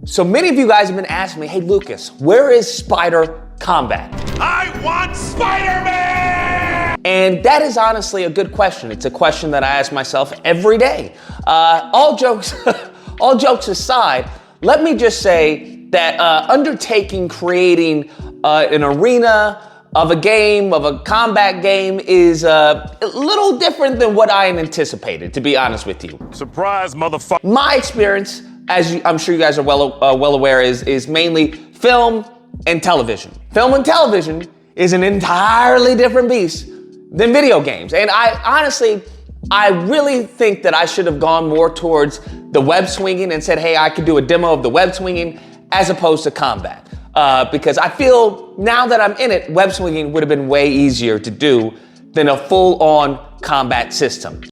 So many of you guys have been asking me, hey Lucas, where is Spider Combat? I want Spider-Man! And that is honestly a good question. It's a question that I ask myself every day. All jokes aside, let me just say that undertaking creating an arena of a game, of a combat game, is a little different than what I had anticipated, to be honest with you. Surprise, motherfucker. My experience, I'm sure you guys are well aware, is mainly film and television. Film and television is an entirely different beast than video games. And I really think that I should have gone more towards the web swinging and said, hey, I could do a demo of the web swinging as opposed to combat. Because I feel now that I'm in it, web swinging would have been way easier to do than a full-on combat system.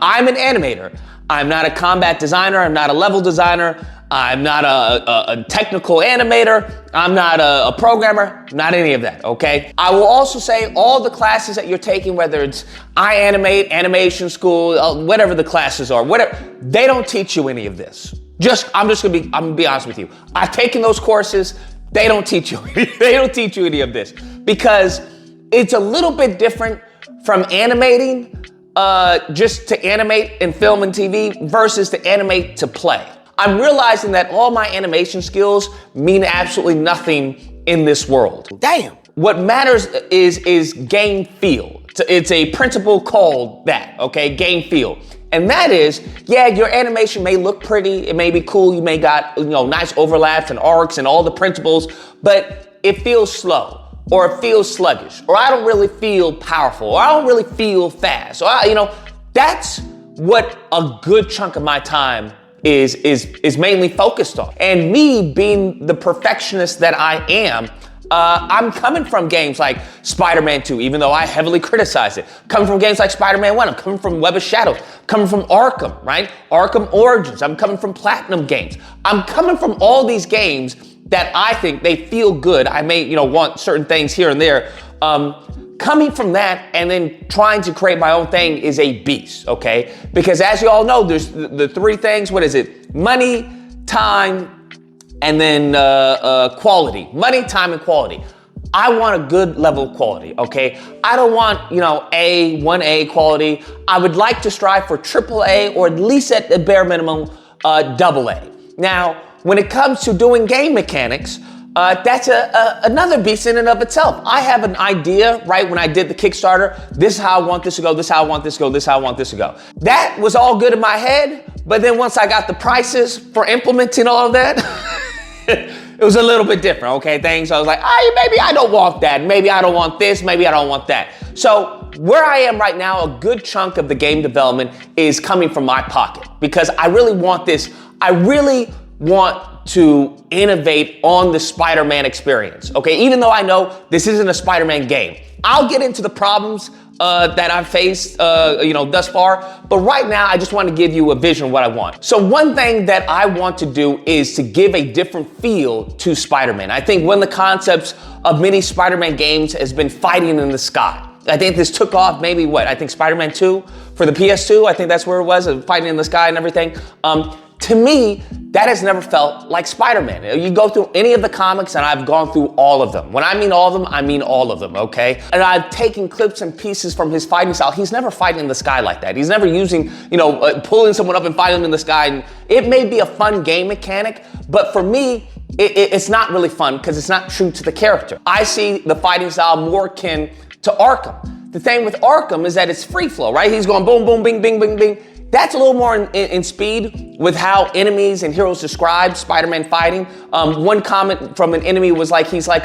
I'm an animator. I'm not a combat designer. I'm not a level designer. I'm not a technical animator. I'm not a programmer. Not any of that, okay? I will also say all the classes that you're taking, whether it's iAnimate, animation school, whatever the classes are, whatever, they don't teach you any of this. I'm gonna be honest with you. I've taken those courses. They don't teach you. They don't teach you any of this because it's a little bit different from animating. Just to animate in film and TV versus to animate to play. I'm realizing that all my animation skills mean absolutely nothing in this world. Damn. What matters is game feel. It's a principle called that, okay? Game feel. And that is, yeah, your animation may look pretty, it may be cool, you may got, nice overlaps and arcs and all the principles, but it feels slow. Or it feels sluggish, or I don't really feel powerful, or I don't really feel fast. Or that's what a good chunk of my time is mainly focused on. And me being the perfectionist that I am, I'm coming from games like Spider-Man 2, even though I heavily criticize it. Coming from games like Spider-Man 1, I'm coming from Web of Shadows, coming from Arkham, right? Arkham Origins, I'm coming from Platinum games. I'm coming from all these games that I think they feel good. I may, want certain things here and there. Coming from that and then trying to create my own thing is a beast, okay? Because as you all know, there's the three things. What is it? Money, time, and then quality. Money, time, and quality. I want a good level of quality, okay? I don't want, 1A quality. I would like to strive for AAA or at least at the bare minimum, AA. Now, when it comes to doing game mechanics, that's another beast in and of itself. I have an idea, right, when I did the Kickstarter, this is how I want this to go, this is how I want this to go, this is how I want this to go. That was all good in my head, but then once I got the prices for implementing all of that, it was a little bit different, okay? I was like, maybe I don't want that, maybe I don't want this, maybe I don't want that. So where I am right now, a good chunk of the game development is coming from my pocket because I really want this. I really want to innovate on the Spider-Man experience, okay? Even though I know this isn't a Spider-Man game. I'll get into the problems that I've faced, thus far, but right now I just want to give you a vision of what I want. So one thing that I want to do is to give a different feel to Spider-Man. I think one of the concepts of many Spider-Man games has been fighting in the sky. I think this took off maybe I think Spider-Man 2 for the PS2, I think that's where it was, fighting in the sky and everything. To me, that has never felt like Spider-Man. You go through any of the comics and I've gone through all of them. When I mean all of them, I mean all of them, okay? And I've taken clips and pieces from his fighting style. He's never fighting in the sky like that. He's never using, pulling someone up and fighting them in the sky. And it may be a fun game mechanic, but for me, it's not really fun because it's not true to the character. I see the fighting style more akin to Arkham. The thing with Arkham is that it's free flow, right? He's going boom, boom, bing, bing, bing, bing. That's a little more in speed with how enemies and heroes describe Spider-Man fighting. One comment from an enemy was like, he's like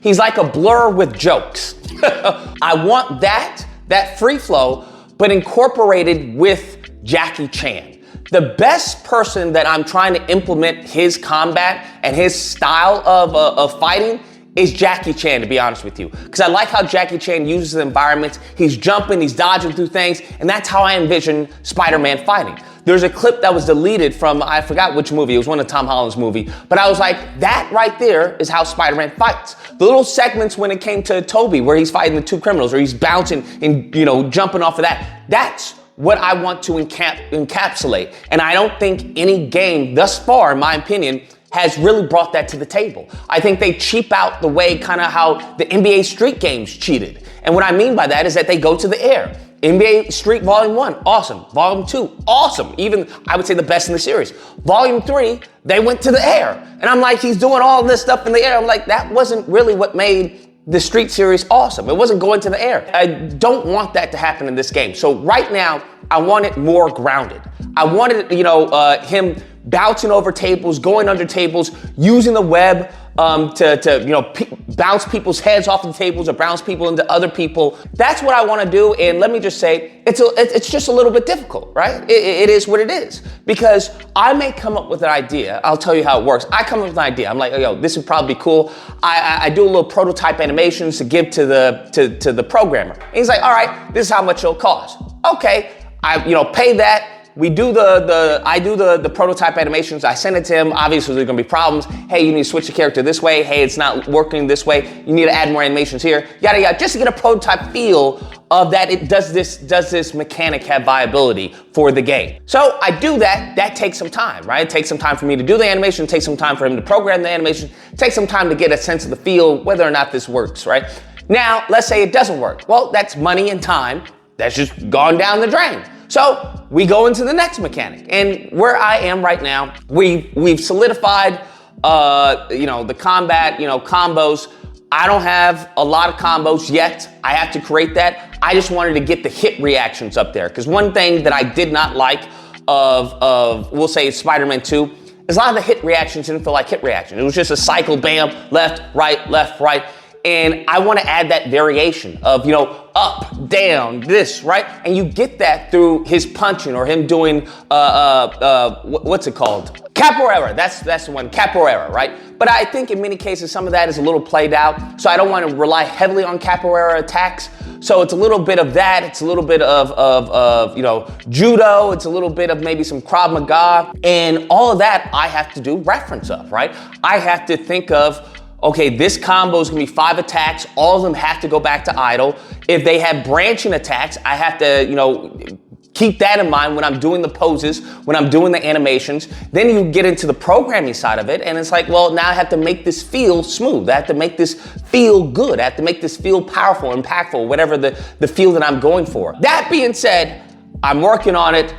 he's like a blur with jokes. I want that free flow, but incorporated with Jackie Chan. The best person that I'm trying to implement his combat and his style of fighting is Jackie Chan, to be honest with you. Because I like how Jackie Chan uses the environments. He's jumping, he's dodging through things, and that's how I envision Spider-Man fighting. There's a clip that was deleted from, I forgot which movie, it was one of Tom Holland's movie, but I was like, that right there is how Spider-Man fights. The little segments when it came to Toby, where he's fighting the two criminals, or he's bouncing and, jumping off of that, that's what I want to encapsulate. And I don't think any game thus far, in my opinion, has really brought that to the table. I think they cheap out the way kind of how the NBA Street games cheated. And what I mean by that is that they go to the air. NBA Street Volume 1, awesome. Volume 2, awesome. Even, I would say, the best in the series. Volume 3, they went to the air. And I'm like, he's doing all this stuff in the air. I'm like, that wasn't really what made the Street series awesome. It wasn't going to the air. I don't want that to happen in this game. So right now, I want it more grounded. I wanted, him bouncing over tables, going under tables, using the web to bounce people's heads off the tables or bounce people into other people. That's what I want to do. And let me just say, it's just a little bit difficult, right? It is what it is. Because I may come up with an idea. I'll tell you how it works. I come up with an idea. I'm like, yo, this would probably be cool. I do a little prototype animations to give to the programmer. And he's like, all right, this is how much it'll cost. Okay, I pay that. I do the prototype animations. I send it to him. Obviously, there's gonna be problems. Hey, you need to switch the character this way. Hey, it's not working this way. You need to add more animations here. Yada yada. Just to get a prototype feel of that. It does this mechanic have viability for the game? So I do that. That takes some time, right? It takes some time for me to do the animation. It takes some time for him to program the animation. It takes some time to get a sense of the feel, whether or not this works, right? Now, let's say it doesn't work. Well, that's money and time that's just gone down the drain. So we go into the next mechanic, and where I am right now, we've solidified, the combat, combos. I don't have a lot of combos yet. I have to create that. I just wanted to get the hit reactions up there, because one thing that I did not like of we'll say Spider-Man 2 is a lot of the hit reactions didn't feel like hit reactions. It was just a cycle, bam, left, right. And I want to add that variation of, up, down, this, right? And you get that through his punching or him doing, what's it called? Capoeira, that's the one, capoeira, right? But I think in many cases, some of that is a little played out. So I don't want to rely heavily on capoeira attacks. So it's a little bit of that. It's a little bit of judo. It's a little bit of maybe some Krav Maga. And all of that I have to do reference of, right? I have to think of, okay, this combo is gonna be 5 attacks. All of them have to go back to idle. If they have branching attacks, I have to, keep that in mind when I'm doing the poses, when I'm doing the animations. Then you get into the programming side of it, and it's like, well, now I have to make this feel smooth. I have to make this feel good. I have to make this feel powerful, impactful, whatever the feel that I'm going for. That being said, I'm working on it.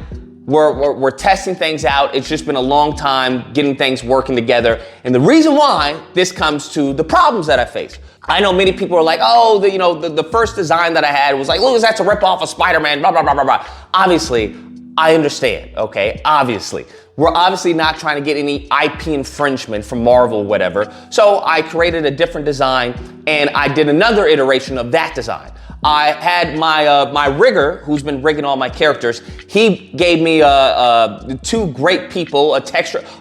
We're testing things out. It's just been a long time getting things working together. And the reason why this comes to the problems that I face. I know many people are like, oh, the first design that I had was like, Louis, that's a ripoff of Spider-Man, blah, blah, blah, blah, blah. Obviously, I understand, okay? Obviously. We're obviously not trying to get any IP infringement from Marvel, whatever. So I created a different design, and I did another iteration of that design. I had my rigger, who's been rigging all my characters. He gave me 2 great people,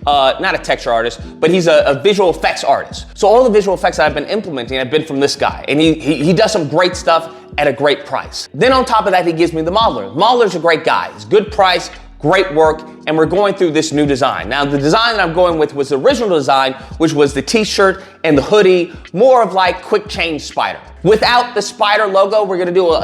not a texture artist, but he's a visual effects artist. So all the visual effects that I've been implementing have been from this guy, and he does some great stuff at a great price. Then on top of that, he gives me the modeler. The modeler's a great guy. He's good price, great work, and we're going through this new design. Now, the design that I'm going with was the original design, which was the t-shirt and the hoodie, more of like quick change Spider. Without the Spider logo, we're gonna do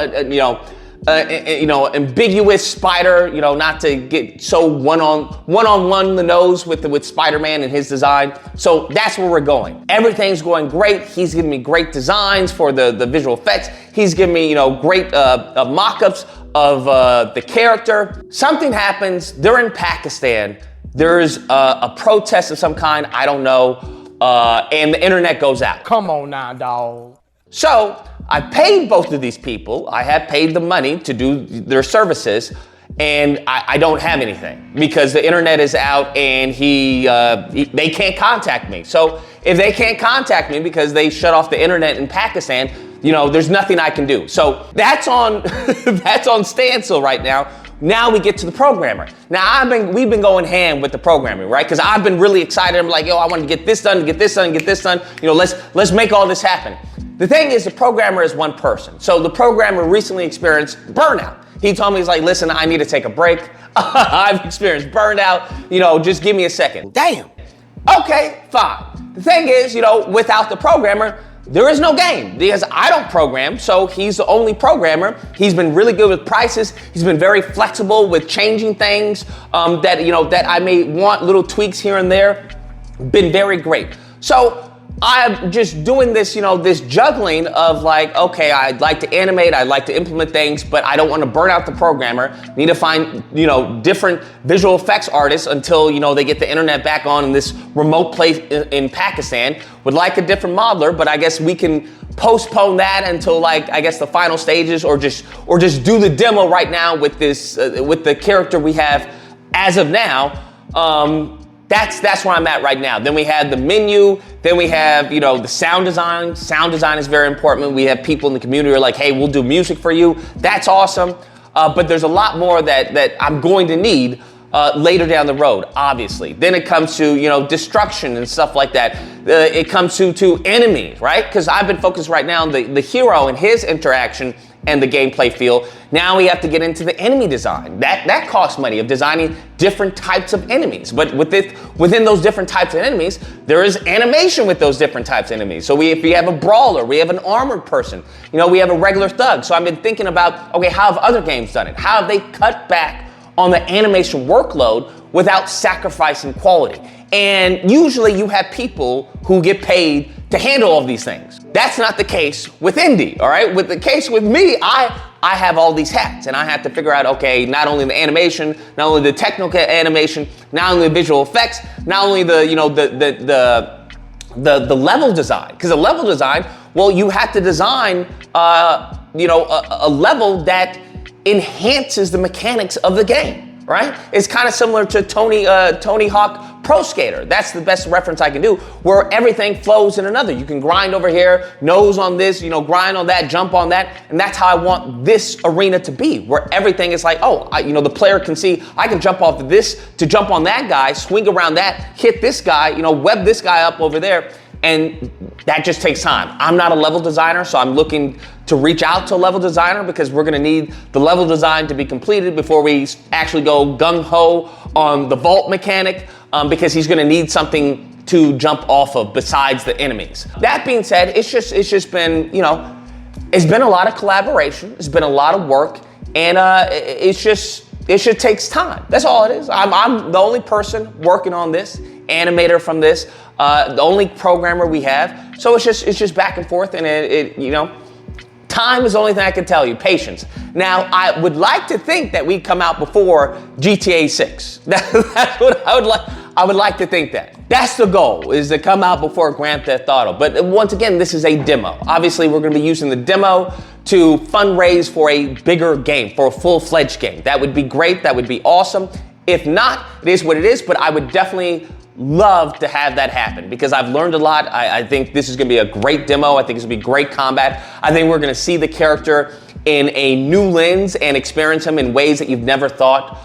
ambiguous Spider, not to get so one-on-one in the nose with Spider-Man and his design. So that's where we're going. Everything's going great. He's giving me great designs for the visual effects. He's giving me, great mock-ups of the character. Something happens. They're in Pakistan. There's a protest of some kind. I don't know. And the internet goes out. Come on now, dawg. So I paid both of these people. I have paid the money to do their services, and I don't have anything because the internet is out and they can't contact me. So if they can't contact me because they shut off the internet in Pakistan, there's nothing I can do. So that's on that's on standstill right now. Now we get to the programmer. Now we've been going ham with the programming, right? Because I've been really excited. I'm like, yo, I want to get this done, get this done, get this done. Let's make all this happen. The thing is, the programmer is one person. So the programmer recently experienced burnout. He told me, he's like, listen, I need to take a break. I've experienced burnout. Just give me a second. Damn. Okay, fine. The thing is, without the programmer, there is no game because I don't program, so he's the only programmer. He's been really good with prices. He's been very flexible with changing things that I may want little tweaks here and there. Been very great. So I'm just doing this, this juggling of like, okay, I'd like to animate, I'd like to implement things, but I don't want to burn out the programmer. Need to find, different visual effects artists until, they get the internet back on in this remote place in Pakistan. Would like a different modeler, but I guess we can postpone that until the final stages or just do the demo right now with this, with the character we have as of now. That's where I'm at right now. Then we have the menu. Then we have, the sound design. Sound design is very important. We have people in the community who are like, hey, we'll do music for you. That's awesome. But there's a lot more that I'm going to need later down the road, obviously. Then it comes to, destruction and stuff like that. It comes to enemies, right? Because I've been focused right now on the hero and his interaction and the gameplay feel. Now we have to get into the enemy design. That costs money, of designing different types of enemies. But within those different types of enemies, there is animation with those different types of enemies. So if we have a brawler, we have an armored person, we have a regular thug. So I've been thinking about, okay, how have other games done it? How have they cut back on the animation workload without sacrificing quality? And usually you have people who get paid to handle all of these things. That's not the case with indie, all right? With the case with me, I have all these hats and I have to figure out, okay, not only the animation, not only the technical animation, not only the visual effects, not only the level design. Because the level design, well, you have to design, a level that enhances the mechanics of the game. Right? It's kind of similar to Tony Hawk Pro Skater. That's the best reference I can do, where everything flows in another. You can grind over here, nose on this, grind on that, jump on that, and that's how I want this arena to be, where everything is like, the player can see, I can jump off of this to jump on that guy, swing around that, hit this guy, web this guy up over there, and that just takes time. I'm not a level designer, so I'm looking to reach out to a level designer because we're gonna need the level design to be completed before we actually go gung-ho on the vault mechanic, because he's gonna need something to jump off of besides the enemies. That being said, it's just been, it's been a lot of collaboration, it's been a lot of work, and it just takes time. That's all it is. I'm the only person working on this, animator from this, the only programmer we have. So it's just back and forth, and time is the only thing I can tell you. Patience. Now, I would like to think that we come out before GTA 6. That's what I would like to think that. That's the goal, is to come out before Grand Theft Auto. But once again, this is a demo. Obviously, we're gonna be using the demo to fundraise for a bigger game, for a full-fledged game. That would be great, that would be awesome. If not, it is what it is, but I would definitely love to have that happen because I've learned a lot. I think this is gonna be a great demo. I think it's gonna be great combat. I think we're gonna see the character in a new lens and experience him in ways that you've never thought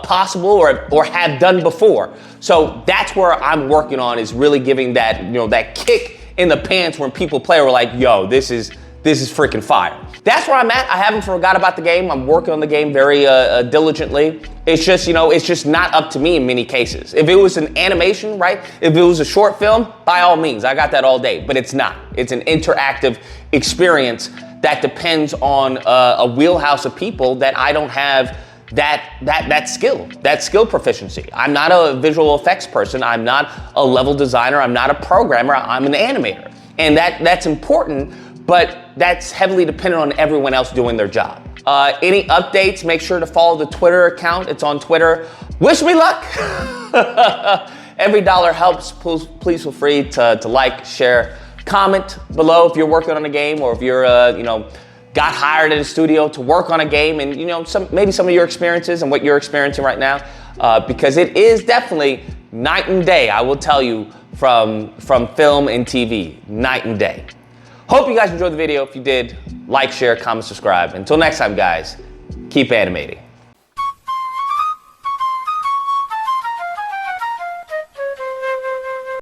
possible or have done before. So that's where I'm working on, is really giving that, that kick in the pants when people play. We're like, yo, this is freaking fire. That's where I'm at. I haven't forgot about the game. I'm working on the game very diligently. It's just, it's just not up to me in many cases. If it was an animation, right? If it was a short film, by all means, I got that all day, but it's not. It's an interactive experience that depends on a wheelhouse of people that I don't have that skill proficiency. I'm not a visual effects person. I'm not a level designer. I'm not a programmer. I'm an animator. And that's important, but that's heavily dependent on everyone else doing their job. Any updates, make sure to follow the Twitter account. It's on Twitter. Wish me luck. Every dollar helps. Please feel free to like, share, comment below if you're working on a game, or if you're, got hired at a studio to work on a game, and maybe some of your experiences and what you're experiencing right now, because it is definitely night and day. I will tell you, from film and TV, night and day. Hope you guys enjoyed the video. If you did, like, share, comment, subscribe. Until next time, guys, keep animating.